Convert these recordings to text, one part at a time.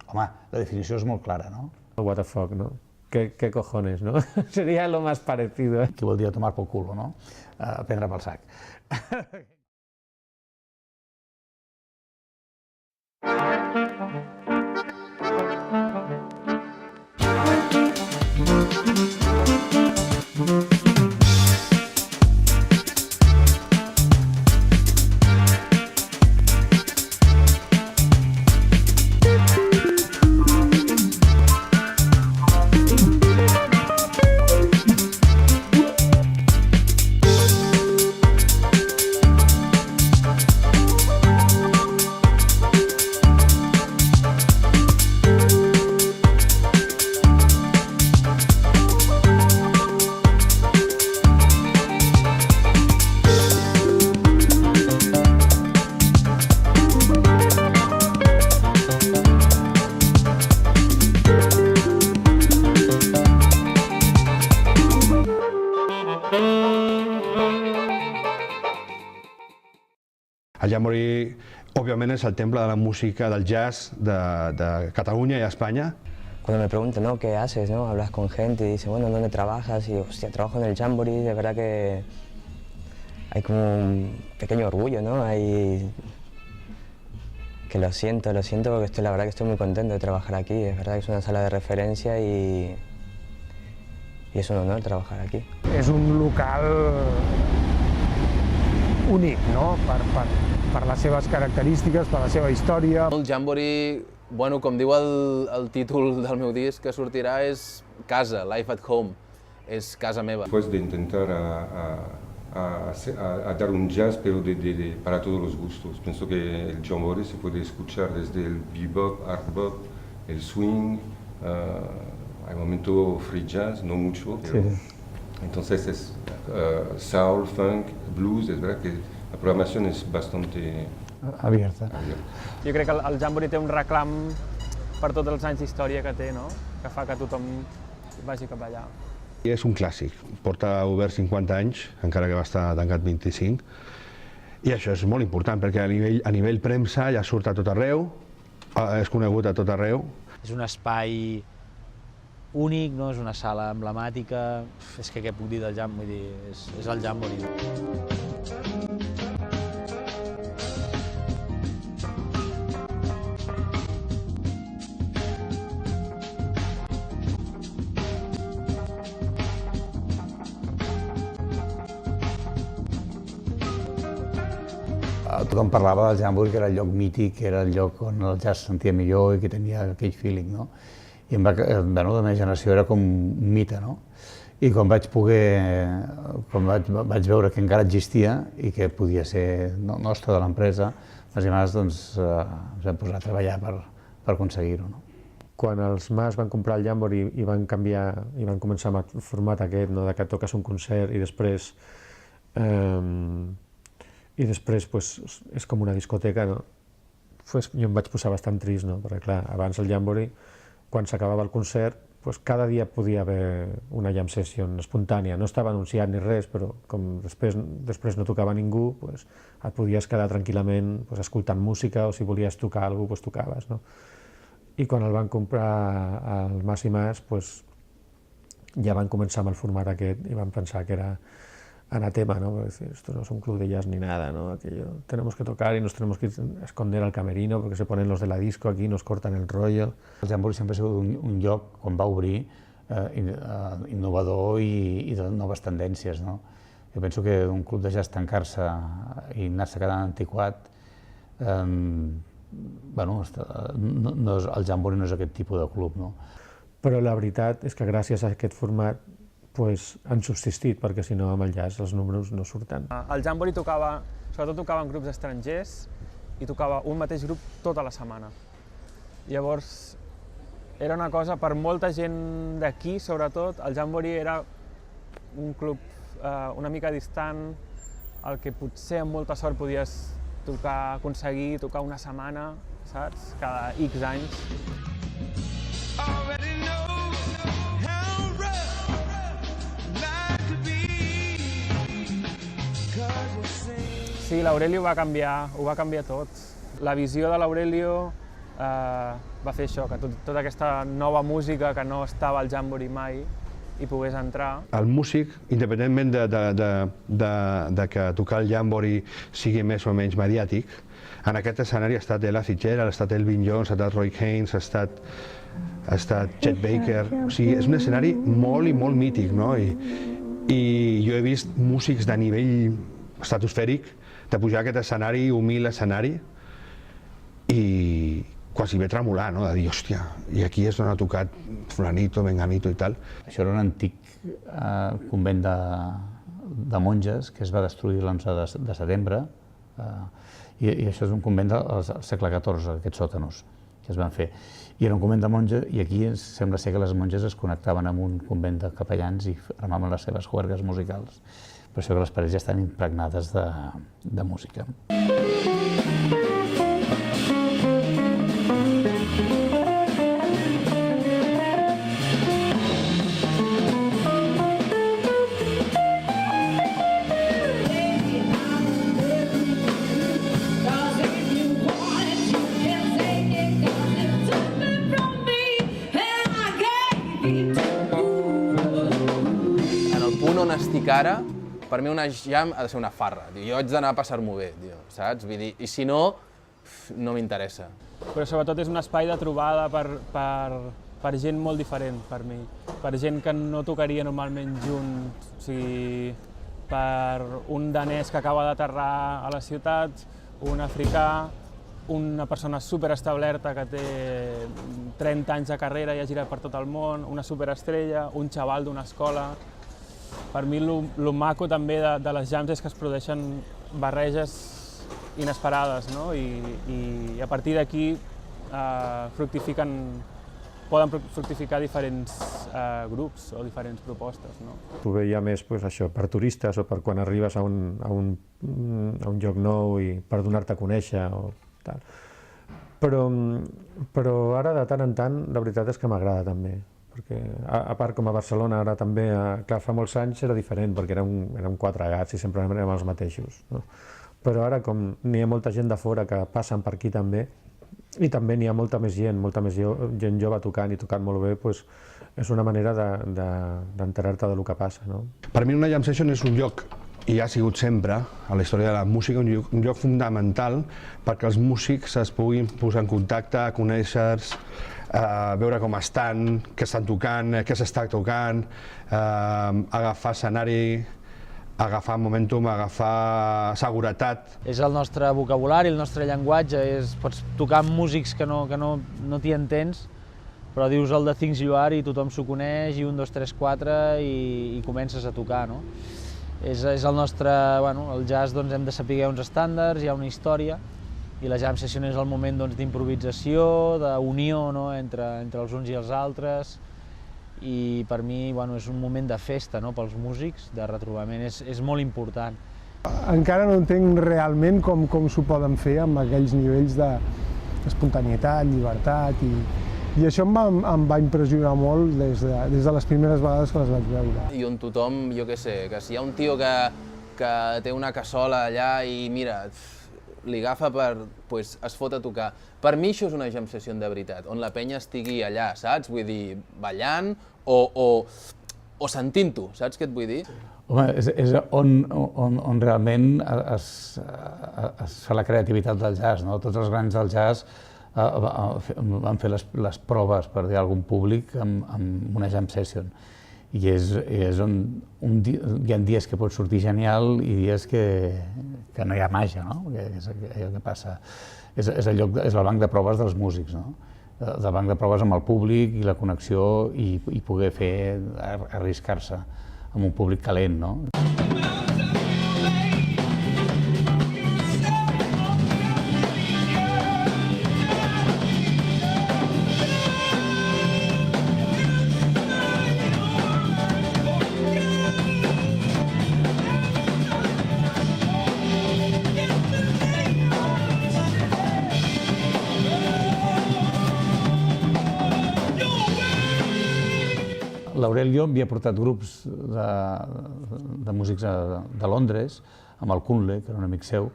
home, la definició és molt clara, no? What the fuck, ¿no? ¿Qué cojones, no? Sería lo más parecido. Que vol dir tomar pel culo, no? Prendre pel sac. El Jamboree, òbviament, és el temple de la música del jazz de Catalunya i Espanya. Cuando me preguntan, ¿no? ¿Qué haces? ¿No? Hablas con gente y dices, bueno, ¿dónde trabajas? Y digo, hostia, trabajo en el Jamboree, de verdad que hay como un pequeño orgullo, ¿no? Que lo siento porque la verdad que estoy muy contento de trabajar aquí, es verdad que es una sala de referencia y es un honor trabajar aquí. És un local únic, no? Per les seves característiques, per la seva història. El Jamboree, bueno, com diu el títol del meu disc que sortirà, és casa, life at home, és casa meva. Después de intentar a dar un jazz, pero para todos los gustos. Pienso que el Jamboree se puede escuchar desde el bebop, art bop, el swing, hay momento free jazz, no mucho, pero sí. Entonces es soul, funk, blues, es verdad que la programación es bastante abierta. Jo crec que el Jamboree té un reclam per tots els anys d'història que té, no? Que fa que tothom vagi cap allà. És un clàssic, porta obert 50 anys, encara que va estar tancat 25, i això és molt important perquè a nivell premsa ja surt a tot arreu, és conegut a tot arreu. És un espai únic, no? És una sala emblemàtica, és que què puc dir del Jamboree, és el Jamboree. Tothom parlava del Jamboree, que era el lloc mític, que era el lloc on el jazz se sentia millor i que tenia aquell feeling, no? I la meva generació era com un mite, no? I quan vaig veure que encara existia i que podia ser nostre de l'empresa, les imatges ens vam posar a treballar per aconseguir-ho, no? Quan els Mas van comprar el Jamboree i van canviar i van començar amb el format aquest, no? Que toques un concert i després és com una discoteca, no? Jo em vaig posar bastant trist, no? Perquè clar, abans el Jamboree, quan s'acabava el concert, cada dia podia haver una jam session espontània. No estava anunciat ni res, però com després no tocava ningú, et podies quedar tranquil·lament escoltant música o si volies tocar alguna cosa, tocaves, no? I quan el van comprar el Mas i Mas, ja van començar amb el format aquest i van pensar que era anatema, ¿no? Esto no es un club de jazz ni nada, ¿no? Aquello, tenemos que tocar y nos tenemos que esconder al camerino porque se ponen los de la disco aquí y nos cortan el rollo. El Jamboree sempre ha sigut un lloc, quan va obrir, innovador i de noves tendències, no? Jo penso que un club de jazz tancar-se i anar-se quedant antiquat, bueno, el Jamboree no és aquest tipus de club, no? Però la veritat és que gràcies a aquest format han subsistit, perquè si no amb el jazz els números no surten. El Jamboree sobretot tocava en grups estrangers i tocava un mateix grup tota la setmana. Llavors, era una cosa, per molta gent d'aquí, sobretot, el Jamboree era un club una mica distant, el que potser amb molta sort podies aconseguir tocar una setmana, saps? Cada X anys. Sí, l'Aurelio ho va canviar tot. La visió de l'Aurelio va fer això, que tota aquesta nova música que no estava al Jamboree mai hi pogués entrar. El músic, independentment de que tocar el Jamboree sigui més o menys mediàtic, en aquest escenari ha estat Ella Fitzgerald, ha estat Elvin Jones, ha estat Roy Haynes, ha estat Chet Baker. O sigui, és un escenari molt i molt mític, no? I jo he vist músics de nivell estratosfèric de pujar a aquest escenari, humil escenari, i quasi bé tremolar, no? De dir, hòstia, i aquí és on ha tocat fulanito, menganito i tal. Això era un antic convent de monges que es va destruir l'11 de setembre, i això és un convent del segle XIV, aquests sòtanos que es van fer. I era un convent de monges, i aquí sembla ser que les monges es connectaven amb un convent de capellans i armaven les seves juergues musicals. Per això que les parets ja estan impregnades de música. On estic ara, per mi una jam ha de ser una farra. Jo haig d'anar a passar-m'ho bé, saps? Vull dir, i si no, no m'interessa. Però sobretot és un espai de trobada per gent molt diferent, per mi. Per gent que no tocaria normalment junts. O sigui, per un danès que acaba d'aterrar a la ciutat, un africà, una persona superestablerta que té 30 anys de carrera i ha girat per tot el món, una superestrella, un xaval d'una escola. Per mi el maco també de les jams és que es produeixen barreges inesperades, no? I a partir d'aquí poden fructificar diferents grups o diferents propostes, no? Ho veia més això, per turistes o per quan arribes a un lloc nou i per donar-te a conèixer o tal. Però ara, de tant en tant, la veritat és que m'agrada també. Perquè, a part, com a Barcelona, ara també, clar, fa molts anys era diferent, perquè érem 4 gats i sempre érem els mateixos, no? Però ara, com n'hi ha molta gent de fora que passen per aquí també, i també n'hi ha molta més gent jove tocant i tocant molt bé, doncs és una manera d'enterar-te del que passa, no? Per mi una jam session és un lloc, i ha sigut sempre, a la història de la música, un lloc fundamental perquè els músics es puguin posar en contacte, conèixer-se, veure com estan, què estan tocant, què s'està tocant, agafar escenari, agafar momentum, agafar seguretat. És el nostre vocabulari, el nostre llenguatge, pots tocar amb músics que no t'hi entens, però dius el de Things You Are i tothom s'ho coneix, i 1, 2, 3, 4 i comences a tocar, no? És el nostre, el jazz hem de saber uns estàndards, hi ha una història, i la jam session és el moment d'improvisació, d'unió entre els uns i els altres, i per mi és un moment de festa pels músics, de retrobament, és molt important. Encara no entenc realment com s'ho poden fer amb aquells nivells d'espontanietat, llibertat, i això em va impressionar molt des de les primeres vegades que les vaig veure. I on tothom, jo què sé, que si hi ha un tio que té una cassola allà i mira, li agafa es fot a tocar. Per mi això és una jam session de veritat, on la penya estigui allà, saps? Vull dir, ballant o sentint-ho, saps què et vull dir? Home, és on realment es fa la creativitat del jazz, no? Tots els grans del jazz van fer les proves, per dir algun públic, amb una jam session. I és on hi ha dies que pot sortir genial i dies que no hi ha màgia, no? És allò que passa. És el banc de proves dels músics, no? El banc de proves amb el públic i la connexió i poder arriscar-se amb un públic calent, no? L'Aurelio havia portat grups de músics de Londres, amb el Kunle, que era un amic seu,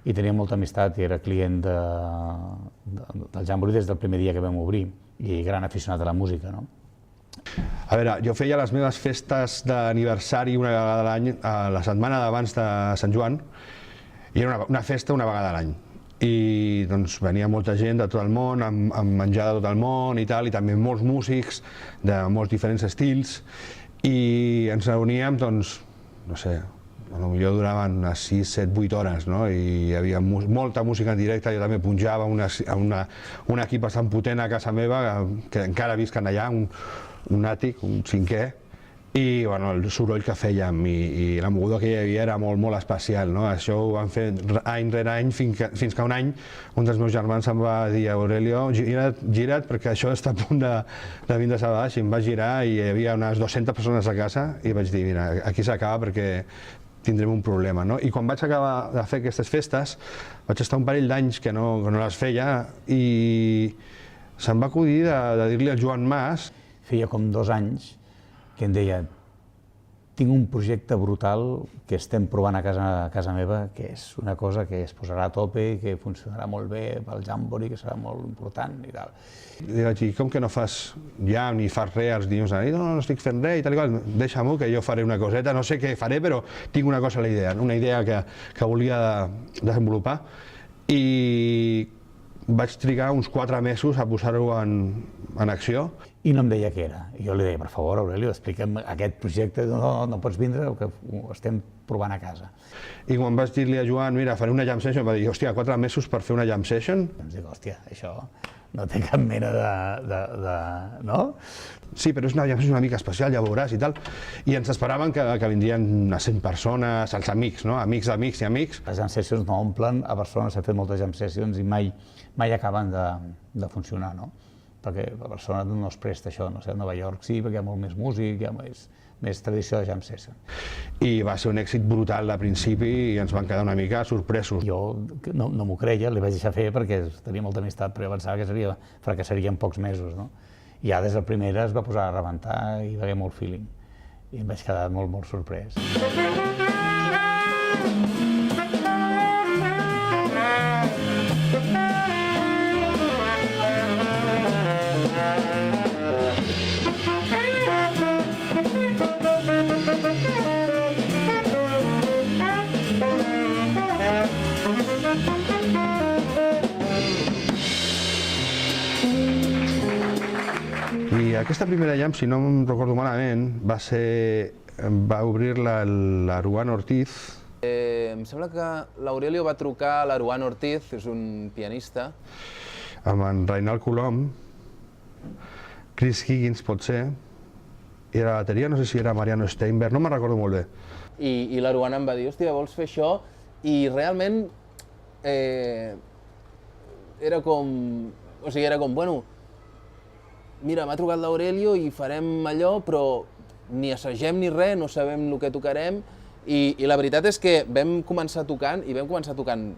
i tenia molta amistat i era client del Jamboree des del primer dia que vam obrir i gran aficionat a la música, no? A veure, jo feia les meves festes d'aniversari una vegada a l'any, la setmana d'abans de Sant Joan, i era una festa una vegada a l'any. I doncs venia molta gent de tot el món, amb menjar de tot el món i tal, i també molts músics de molts diferents estils, i ens reuníem, doncs, no sé, potser duraven unes 6, 7, 8 hores, no? I hi havia molta música en directe, jo també punjava un equip bastant potent a casa meva, que encara visquen allà, un àtic, un cinquè, i bueno, el soroll que fèiem i la moguda que hi havia era molt, molt especial, no? Això ho vam fer any rere any fins que un any un dels meus germans em va dir: Aurelio, gira't perquè això està a punt de vindre a baix, i em va girar i hi havia unes 200 persones a casa i vaig dir: mira, aquí s'acaba perquè tindrem un problema, no? I quan vaig acabar de fer aquestes festes vaig estar un parell d'anys que no les feia i se'm va acudir de dir-li al Joan Mas. Feia com 2 anys que em deia: tinc un projecte brutal que estem provant a casa meva, que és una cosa que es posarà a tope, que funcionarà molt bé pel Jamboree, que serà molt important i tal. Li vaig dir: com que no fas ja ni fas res els dilluns a la nit? No estic fent res i tal i qual, deixa-m'ho que jo faré una coseta, no sé què faré, però tinc una cosa a la idea, una idea que volia desenvolupar. I vaig trigar uns 4 mesos a posar-ho en acció. I no em deia què era. I jo li deia: per favor, Aurelio, explica'm aquest projecte, no pots vindre, que ho estem provant a casa. I quan vaig dir-li a Joan: mira, faré una jam session, em va dir: hòstia, 4 mesos per fer una jam session? Doncs dic: hòstia, això no té cap mena no? Sí, però és una jam session una mica especial, ja veuràs i tal. I ens esperaven que vindrien unes 100 persones, els amics, no? Amics d'amics i amics. Les jam sessions no omplen, a Barcelona s'han fet moltes jam sessions i mai acaben de funcionar, no? Perquè a Barcelona no es presta això, no sé, a Nova York sí, perquè hi ha molt més músic, hi ha més tradició de jam session. I va ser un èxit brutal al principi i ens van quedar una mica sorpresos. Jo no m'ho creia, li vaig deixar fer perquè tenia molta amistat, però jo pensava que fracassaria en pocs mesos, no? I ja des del primer es va posar a rebentar i va haver molt feeling. I em vaig quedar molt, molt sorprès. I aquesta primera jam, si no em recordo malament, va obrir l'Aruan Ortiz. Em sembla que l'Aurelio va trucar a l'Aruan Ortiz, és un pianista. Amb en Reinald Colom, Chris Higgins potser, i a la bateria no sé si era Mariano Steinberg, no me'n recordo molt bé. I l'Aruan em va dir: hòstia, vols fer això? I realment era com, bueno, mira, m'ha trucat l'Aurelio i farem allò, però ni assagem ni res, no sabem el que tocarem. I la veritat és que vam començar tocant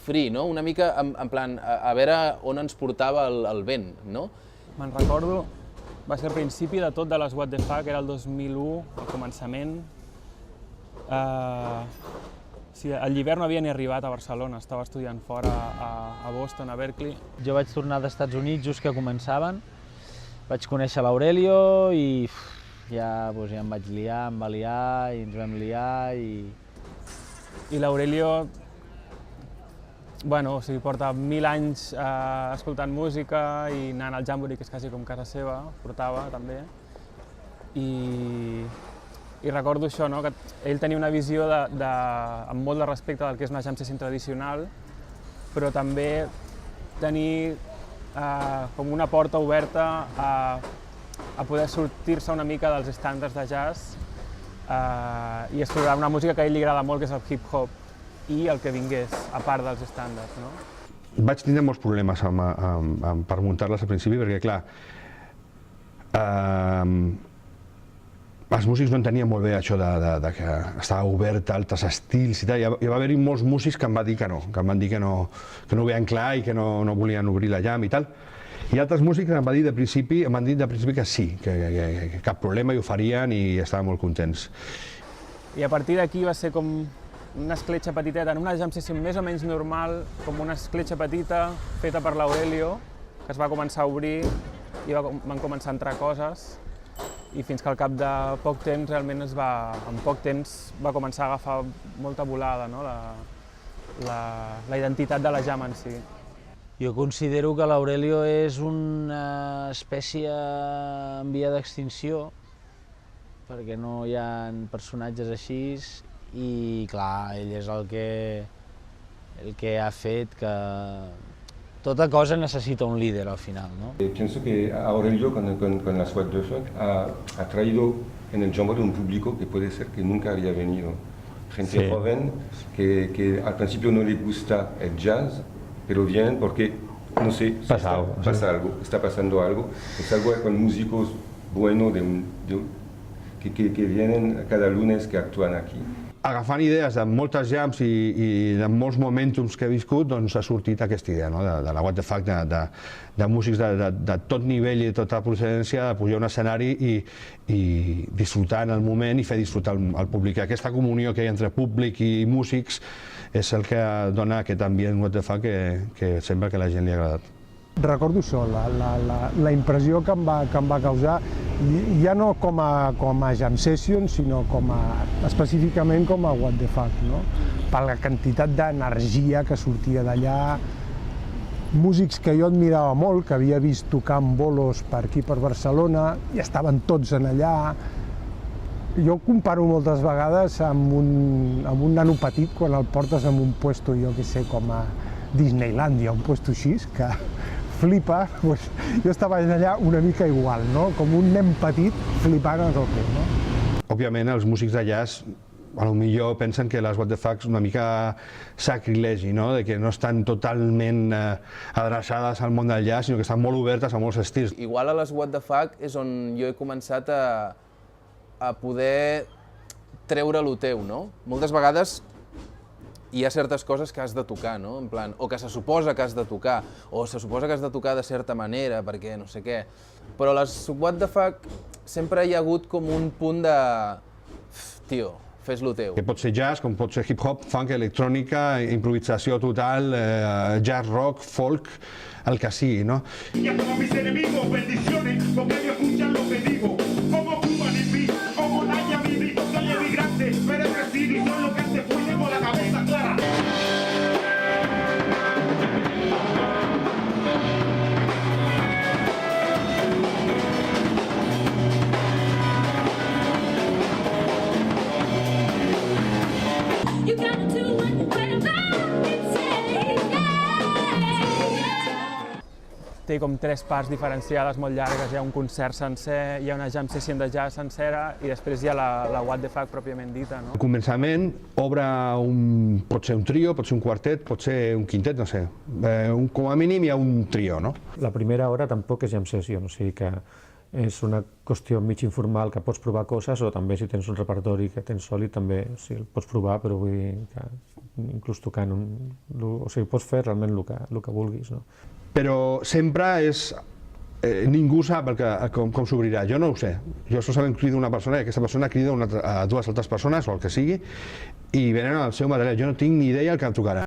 free, no? Una mica en plan, a veure on ens portava el vent, no? Me'n recordo, va ser al principi de tot de les What the Fuck, era el 2001, al començament. El Llibert no havia ni arribat a Barcelona, estava estudiant fora a Boston, a Berkeley. Jo vaig tornar dels Estats Units just que començaven, vaig conèixer l'Aurelio i ja em vaig liar, em va liar i ens vam liar I l'Aurelio, bueno, o sigui, porta 1000 anys escoltant música i anant al Jamboree, que és quasi com casa seva, portava també. I recordo això, no? Que ell tenia una visió amb molt de respecte del que és una jam session tradicional, però també tenir com una porta oberta a poder sortir-se una mica dels estàndards de jazz i explorar una música que a ell li agrada molt, que és el hip-hop, i el que vingués, a part dels estàndards, no? Vaig tindre molts problemes per muntar-les al principi, perquè, clar, els músics no entenien molt bé això de que estava obert a altres estils i tal. Hi va haver-hi molts músics que em van dir que no ho veien clar i que no volien obrir la jam i tal. I altres músics em van dir de principi que sí, que cap problema i ho farien i estaven molt contents. I a partir d'aquí va ser com una escletxa petiteta, en una jam session més o menys normal, com una escletxa petita feta per l'Aurelio, que es va començar a obrir i van començar a entrar coses, i fins que al cap de poc temps, realment en poc temps va començar a agafar molta volada, no? La identitat de la jam en si. Jo considero que l'Aurelio és una espècie en via d'extinció, perquè no hi ha personatges així, i clar, ell és el que ha fet que tota cosa necesita un líder al final, ¿no? Pienso que Aurelio con las What the Fuck ha traído en el Jamboree un público que puede ser que nunca había venido. Gente joven que al principio no le gusta el jazz, pero vienen porque, no sé, está pasando algo. Es algo con músicos buenos que vienen cada lunes, que actúan aquí. Agafant idees de moltes jams i de molts momentums que he viscut, doncs ha sortit aquesta idea, no? de la What the Fuck, de músics de tot nivell i de tota procedència, de pujar a un escenari i disfrutar en el moment i fer disfrutar el públic. Aquesta comunió que hi ha entre públic i músics és el que dona aquest ambient What the Fuck que sembla que a la gent li ha agradat. Recordo això, la impressió que em va causar, ja no com a jam session, sinó específicament com a What the Fuck, no? Per la quantitat d'energia que sortia d'allà, músics que jo admirava molt, que havia vist tocar amb bolos per aquí per Barcelona, i estaven tots en allà. Jo ho comparo moltes vegades amb un nano petit quan el portes en un puesto, jo que sé, com a Disneylandia, un puesto així, que flipa, doncs jo estava allà una mica igual, no? Com un nen petit flipant a tot, no? Òbviament, els músics de jazz potser pensen que les What the Fuck és una mica sacrilegi, no? De que no estan totalment adreçades al món del jazz, sinó que estan molt obertes a molts estils. Igual a les What the Fuck és on jo he començat a poder treure lo teu, no? Moltes vegades hi ha certes coses que has de tocar, no? En plan, o que se suposa que has de tocar, o se suposa que has de tocar de certa manera, perquè no sé què. Però les What the Fuck sempre hi ha hagut com un punt de... Tio, fes-lo teu. Que pot ser jazz, com pot ser hip-hop, funk, electrònica, improvisació total, jazz, rock, folk, el que sigui, no? Y a todos mis enemigos, bendiciones, porque ellos escuchan lo que digo. Como Cuban y Pi, como Naya Bibi, soy emigrante, pero he crecido y son lo que te fui, tengo la cabeza clara. You gotta do what té com 3 parts diferenciades molt llargues. Hi ha un concert sencer, hi ha una jam session de jazz sencera i després hi ha la What the Fuck pròpiament dita. No? Al començament obre pot ser un trio, pot ser un quartet, pot ser un quintet, no sé. Com a mínim hi ha un trio, no? La primera hora tampoc és jam session, o sigui que és una qüestió mig informal que pots provar coses o també si tens un repertori que tens sòlid també sí, el pots provar, però vull dir que inclús tocant o sigui, pots fer realment el que vulguis. No? Però sempre és... ningú sap com s'obrirà, jo no ho sé. Jo solament crido una persona i aquesta persona crida a 2 altres persones o el que sigui i venen al seu material. Jo no tinc ni idea el que em tocarà.